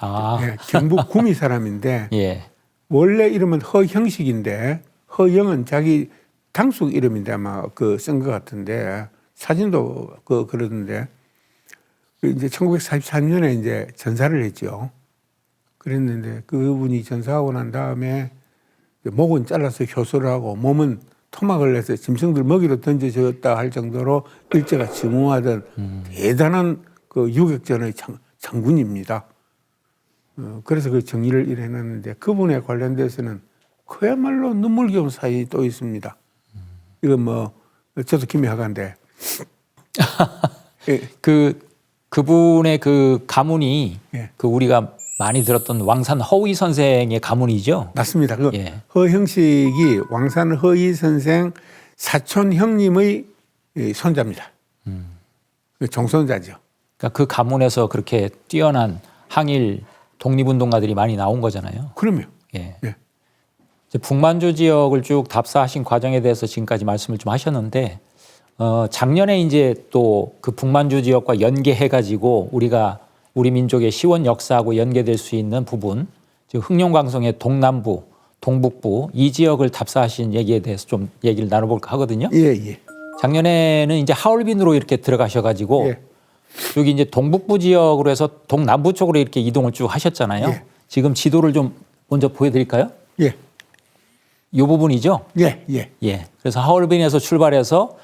아. 네, 경북 구미 사람인데 예. 원래 이름은 허형식인데 허영은 자기 당숙 이름인데 아마 그 쓴 것 같은데 사진도 그러던데 이제 1943년에 이제 전사를 했죠. 그랬는데 그분이 전사하고 난 다음에 목은 잘라서 효소를 하고 몸은 토막을 내서 짐승들 먹이로 던져졌다 할 정도로 일제가 증오하던 대단한 그 유격전의 장군입니다. 그래서 그 정리를 일해놨는데 그분에 관련돼서는 그야말로 눈물겨운 사연이 또 있습니다. 이건 뭐 저도 김해학인데 그분의 그 가문이 예. 그 우리가 많이 들었던 왕산 허위 선생의 가문이죠. 맞습니다. 그 예. 허형식이 왕산 허위 선생 사촌 형님의 손자입니다. 종손자죠. 그러니까 그 가문에서 그렇게 뛰어난 항일 독립운동가들이 많이 나온 거잖아요. 그럼요. 예. 예. 이제 북만주 지역을 쭉 답사하신 과정에 대해서 지금까지 말씀을 좀 하셨는데 작년에 이제 또 그 북만주 지역과 연계해가지고 우리 민족의 시원 역사하고 연계될 수 있는 부분, 즉 흥룡광성의 동남부, 동북부 이 지역을 답사하신 얘기에 대해서 좀 얘기를 나눠볼까 하거든요. 예, 예. 작년에는 이제 하얼빈으로 이렇게 들어가셔가지고 예. 여기 이제 동북부 지역으로 해서 동남부 쪽으로 이렇게 이동을 쭉 하셨잖아요. 예. 지금 지도를 좀 먼저 보여드릴까요? 예. 이 부분이죠. 예, 예. 예. 그래서 하얼빈에서 출발해서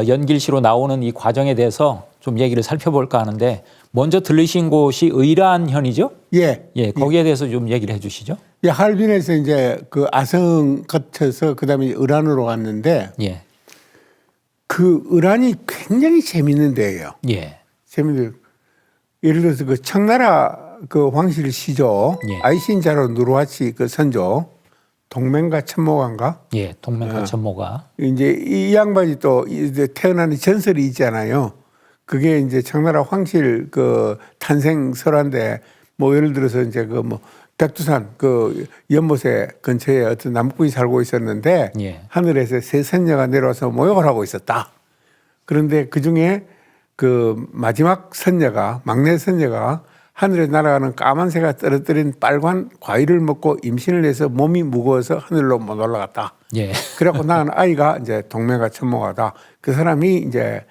연길시로 나오는 이 과정에 대해서 좀 얘기를 살펴볼까 하는데 먼저 들르신 곳이 의란현이죠? 예. 예. 거기에 대해서 좀 얘기를 해주시죠. 예, 하얼빈에서 이제 그 아성 거쳐서 그다음에 을안으로 갔는데 예. 그 을안이 굉장히 재밌는 데예요. 예. 재밌는. 예를 들어서 그 청나라 그 황실 시조 예. 아이신자로 누르하치 그 선조 동맹가 천모가인가? 예. 동맹과 천모가. 이제 이 양반이 또 이제 태어나는 전설이 있잖아요. 그게 이제 청나라 황실 그 탄생 설화인데 뭐 예를 들어서 이제 그 뭐 백두산 그 연못에 근처에 어떤 나무꾼이 살고 있었는데 예. 하늘에서 새 선녀가 내려와서 모욕을 하고 있었다. 그런데 그 중에 그 마지막 선녀가 막내 선녀가 하늘에 날아가는 까만 새가 떨어뜨린 빨간 과일을 먹고 임신을 해서 몸이 무거워서 하늘로 못 올라갔다. 예. 그래갖고 낳은 아이가 이제 동맹가 천모가다. 그 사람이 이제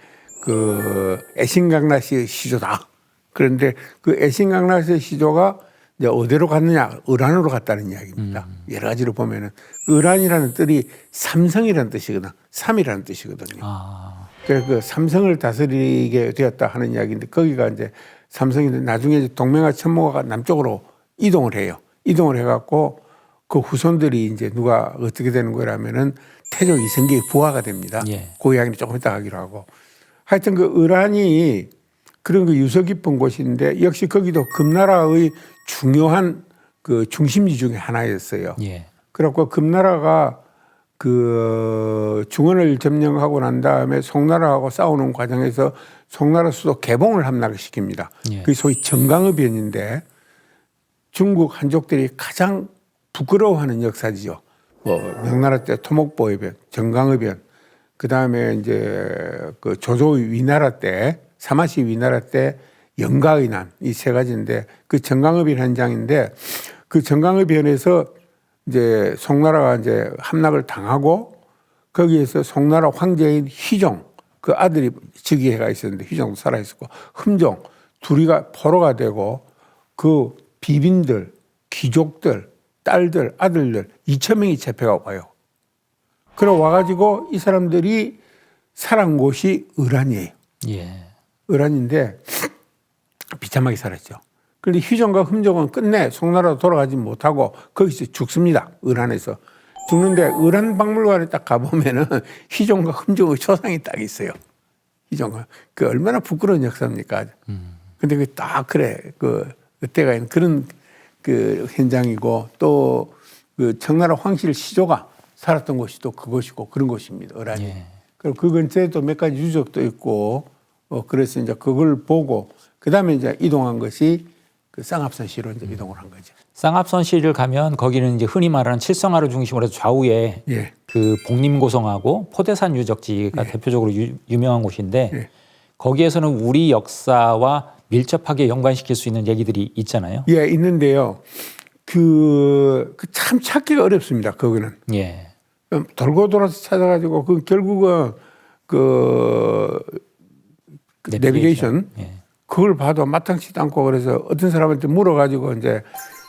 그 애신강라시의 시조다. 그런데 그 애신강라시의 시조가 이제 어디로 갔느냐? 을안으로 갔다는 이야기입니다. 여러 가지로 보면은 을안이라는 뜻이 삼성이라는 뜻이거든. 삼이라는 뜻이거든요. 아. 그래서 그 삼성을 다스리게 되었다 하는 이야기인데 거기가 이제 삼성인데 나중에 이제 동맹가 천모가가 남쪽으로 이동을 해요. 이동을 해갖고 그 후손들이 이제 누가 어떻게 되는 거라면은 태조 이성계의 부하가 됩니다. 예. 그 이야기는 조금 이따 하기로 하고. 하여튼 그 을안이 그런 그 유서 깊은 곳인데 역시 거기도 금나라의 중요한 그 중심지 중에 하나였어요. 예. 그래갖고 금나라가 그 중원을 점령하고 난 다음에 송나라하고 싸우는 과정에서 송나라 수도 개봉을 함락시킵니다. 예. 그게 소위 정강업변인데 중국 한족들이 가장 부끄러워하는 역사지요. 뭐 명나라 때 토목보해변, 정강업변, 그 다음에 이제 그 조조의 위나라 때, 사마시 위나라 때 영가의 난 이 세 가지인데 그 정강업변 현장인데 그 정강업변에서 이제 송나라가 이제 함락을 당하고 거기에서 송나라 황제인 희종 그 아들이 즉위해가 있었는데 희종도 살아 있었고 흠종 둘이가 포로가 되고 그 비빈들, 귀족들, 딸들, 아들들 2,000명이 잡혀가 와요. 그래 와가지고 이 사람들이 살아온 곳이 을안이에요. 예. 을한인데 비참하게 살았죠. 그런데 희종과 흠종은 끝내 송나라로 돌아가지 못하고 거기서 죽습니다. 을한에서. 죽는데 을한 박물관에 딱 가보면은 희종과 흠종의 초상이 딱 있어요. 희종과. 그 얼마나 부끄러운 역사입니까? 근데 그 딱 그래. 그때가 있는 그런 그 현장이고 또 그 청나라 황실 시조가 살았던 곳이 또 그곳이고 그런 곳입니다. 을한이. 예. 그리고 그 근처에 또 몇 가지 유적도 있고 그래서 이제 그걸 보고 그다음에 이제 이동한 것이 그 쌍합선시로 이제 이동을 한 거죠. 쌍합선시를 가면 거기는 이제 흔히 말하는 칠성하를 중심으로 해서 좌우에 예. 그 복림고성하고 포대산 유적지가 대표적으로 유명한 곳인데 예. 거기에서는 우리 역사와 밀접하게 연관시킬 수 있는 얘기들이 있잖아요. 예, 있는데요. 그 참 찾기가 어렵습니다. 거기는. 예. 돌고 돌아서 찾아가지고 그 결국은 그 내비게이션 예. 그걸 봐도 마땅치도 않고 그래서 어떤 사람한테 물어가지고 이제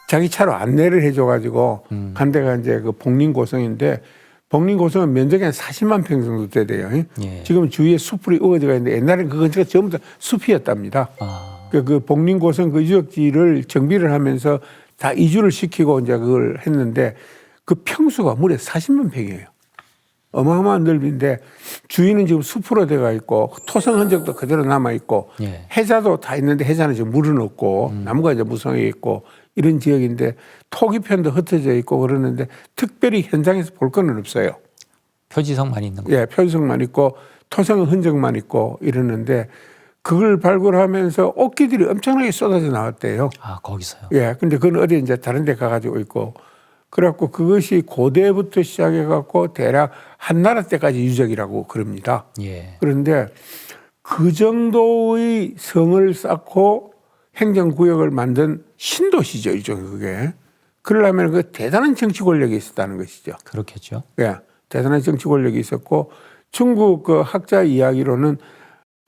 자기 차로 안내를 해줘가지고 간 데가 이제 그 복림고성인데 복림고성은 면적이 한 40만 평 정도 돼요. 예. 지금 주위에 숲이 우거지가 있는데 옛날에는 그 근처가 전부 다 숲이었답니다. 아. 그 복림고성 그 유적지를 정비를 하면서 다 이주를 시키고 이제 그걸 했는데 그 평수가 무려 40만 평이에요. 어마어마한 넓이인데 주위는 지금 숲으로 돼가 있고 토성 흔적도 그대로 남아 있고 예. 해자도 다 있는데 해자는 지금 물은 없고 나무가 이제 무성해 있고 이런 지역인데 토기편도 흩어져 있고 그러는데 특별히 현장에서 볼 거는 없어요. 표지성만 있는 거. 예, 표지성만 있고 토성 흔적만 있고 이러는데 그걸 발굴하면서 옥기들이 엄청나게 쏟아져 나왔대요. 아, 거기서요. 예, 근데 그건 어디 이제 다른 데 가가지고 있고 그래갖고 그것이 고대부터 시작해갖고 대략 한나라 때까지 유적이라고 그럽니다. 예. 그런데 그 정도의 성을 쌓고 행정구역을 만든 신도시죠, 일종의 그게. 그러려면 그 대단한 정치 권력이 있었다는 것이죠. 그렇겠죠. 예, 대단한 정치 권력이 있었고 중국 그 학자 이야기로는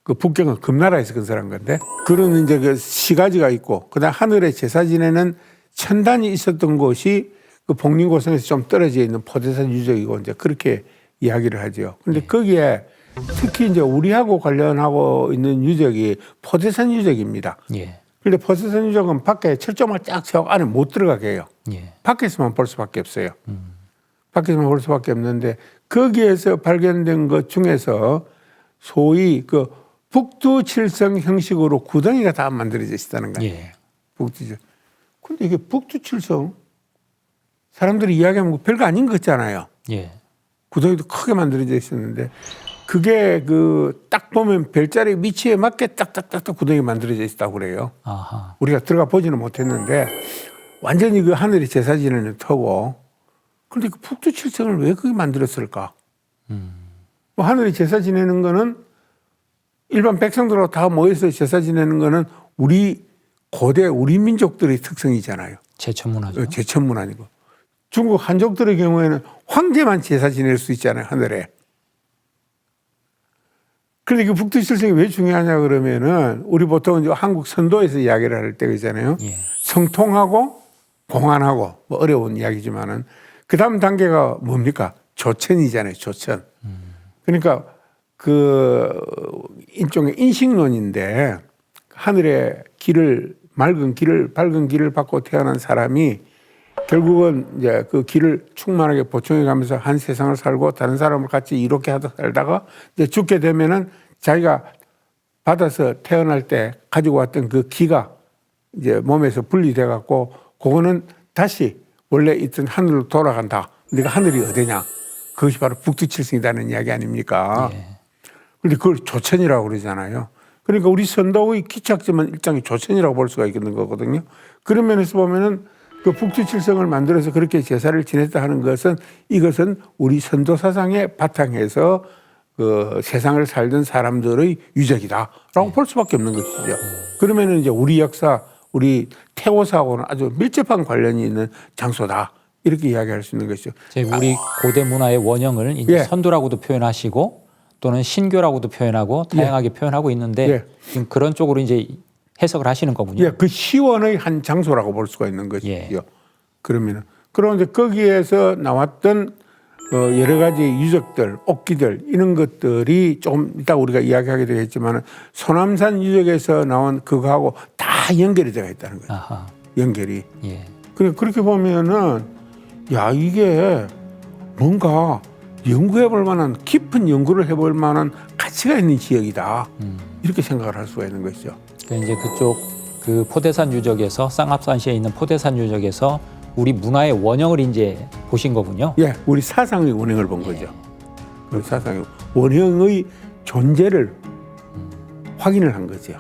그 북경은 금나라에서 건설한 건데 그런 이제 그 시가지가 있고 그다음 하늘에 제사 지내는 천단이 있었던 곳이 그 복림고성에서 좀 떨어져 있는 포대산 유적이고 이제 그렇게 이야기를 하죠. 그런데 거기에 특히 이제 우리하고 관련하고 있는 유적이 포대산 유적입니다. 예. 그런데 포대산 유적은 밖에 철조망 쫙 세우고 안에 못 들어가게 해요. 예. 밖에서만 볼 수밖에 없어요. 밖에서만 볼 수밖에 없는데 거기에서 발견된 것 중에서 소위 그 북두칠성 형식으로 구덩이가 다 만들어져 있다는 거예요. 예. 북두칠. 근데 이게 북두칠성 사람들이 이야기하면 별거 아닌 것 같잖아요. 예. 구덩이도 크게 만들어져 있었는데 그게 그 딱 보면 별자리 위치에 맞게 딱딱딱딱 구덩이 만들어져 있다고 그래요. 아하. 우리가 들어가 보지는 못했는데 완전히 그 하늘이 제사 지내는 터고 그런데 그 북두칠성을 왜 그게 만들었을까? 뭐 하늘이 제사 지내는 거는 일반 백성들하고 다 모여서 제사 지내는 거는 우리 고대 우리 민족들의 특성이잖아요. 제천문화죠. 제천문화니고. 중국 한족들의 경우에는 황제만 제사 지낼 수 있잖아요, 하늘에. 그런데 그 북두칠성이 왜 중요하냐 그러면은 우리 보통 이제 한국 선도에서 이야기를 할 때가 있잖아요. 예. 성통하고 공안하고 뭐 어려운 이야기지만은 그 다음 단계가 뭡니까? 조천이잖아요, 조천. 그러니까 그 일종의 인식론인데 하늘의 길을 밝은 길을 받고 태어난 사람이 결국은 이제 그 길을 충만하게 보충해 가면서 한 세상을 살고 다른 사람을 같이 이렇게 하다 살다가 이제 죽게 되면은 자기가 받아서 태어날 때 가지고 왔던 그 기가 이제 몸에서 분리돼 갖고 그거는 다시 원래 있던 하늘로 돌아간다. 네가 하늘이 어디냐? 그것이 바로 북두칠성이라는 이야기 아닙니까? 예. 그런데 그걸 조천이라고 그러잖아요. 그러니까 우리 선도의 기착점은 일종의 조천이라고 볼 수가 있는 거거든요. 그런 면에서 보면은 그 북두칠성을 만들어서 그렇게 제사를 지냈다 하는 것은 이것은 우리 선도 사상의 바탕에서 그 세상을 살던 사람들의 유적이다라고 볼 수밖에 없는 것이죠. 그러면은 이제 우리 역사, 우리 태호사하고는 아주 밀접한 관련이 있는 장소다. 이렇게 이야기할 수 있는 것이죠. 우리 고대 문화의 원형을 이제 예. 선도라고도 표현하시고 또는 신교라고도 표현하고 다양하게 표현하고 있는데 예. 지금 그런 쪽으로 이제 해석을 하시는 거군요. 예, 그 시원의 한 장소라고 볼 수가 있는 것이죠. 예. 그러면은 그런데 거기에서 나왔던 여러 가지 유적들, 옥기들 이런 것들이 조금 이따 우리가 이야기하게 되겠지만 소남산 유적에서 나온 그거하고 다 연결이 되어 있다는 거예요. 아하. 연결이. 예. 그렇게 보면은 야 이게 뭔가 연구해볼 만한 깊은 연구를 해볼 만한 가치가 있는 지역이다. 이렇게 생각을 할 수가 있는 것이죠. 그러니까 이제 그쪽 그 포대산 유적에서 쌍합산시에 있는 포대산 유적에서 우리 문화의 원형을 이제 보신 거군요. 예, 우리 사상의 원형을 본 거죠. 그 사상의 원형의 존재를 확인을 한 거죠.